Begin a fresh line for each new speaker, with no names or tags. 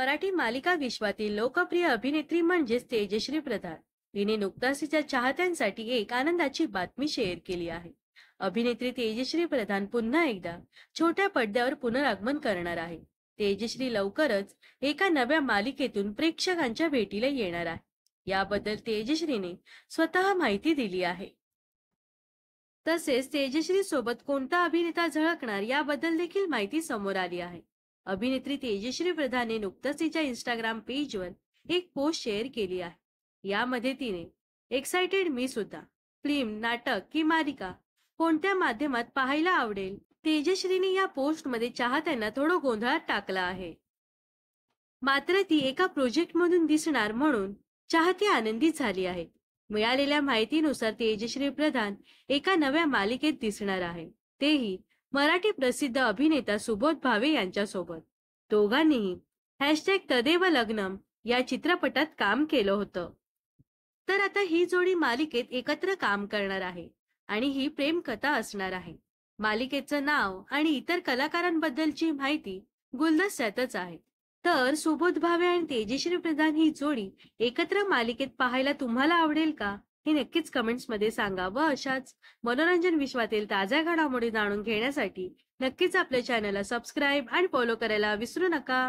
मराठी मालिका विश्वातील लोकप्रिय अभिनेत्री म्हणजेच तेजश्री प्रधान हिने नुकताच तिच्या चाहत्यांसाठी एक आनंदाची बातमी शेअर केली आहे। अभिनेत्री तेजश्री प्रधान पुन्हा एकदा छोट्या पडद्यावर पुनरागमन करणार आहे। तेजश्री लवकरच एका नव्या मालिकेतून प्रेक्षकांच्या भेटीला येणार आहे। याबद्दल तेजश्रीने स्वतः माहिती दिली आहे। तसेच तेजश्री सोबत कोणता अभिनेता झळकणार याबद्दल देखील माहिती समोर आली आहे। अभिनेत्री तेजश्री प्रधानने नुकताच तिच्या इंस्टाग्राम पेजवर एक पोस्ट शेअर केली आहे। यामध्ये तिने एक्साइटेड मी सुद्धा फिल्म, नाटक की मालिका कोणत्या माध्यमात पाहायला आवडेल। तेजश्रीने या पोस्टमध्ये चाहत्यांना थोडं गोंधळात टाकलं आहे। मात्र ती एका प्रोजेक्ट मधून दिसणार म्हणून चाहती आनंदित झाली आहे। मिळालेल्या माहितीनुसार तेजश्री प्रधान एका नव्या मालिकेत दिसणार आहे, तेही मराठी प्रसिद्ध अभिनेता सुबोध भावे यांच्यासोबत। दोघांनीही #तदेव लग्नम या चित्रपटात काम केलं होतं। तर आता ही जोडी मालिकेत एकत्र काम करणार आहे आणि ही प्रेम कथा असणार आहे। मालिकेचं नाव आणि इतर कलाकारांबद्दलची माहिती गुलदस्त्यातच आहे। तर सुबोध भावे आणि तेजश्री प्रधान ही जोडी एकत्र मालिकेत पाहायला तुम्हाला आवडेल का, हे नक्कीच कमेंट्स मध्ये सांगा। व अशाच मनोरंजन विश्वातील ताज्या घडामोडी जाणून घेण्यासाठी नक्कीच आपल्या चॅनलला सबस्क्राईब आणि फॉलो करायला विसरू नका।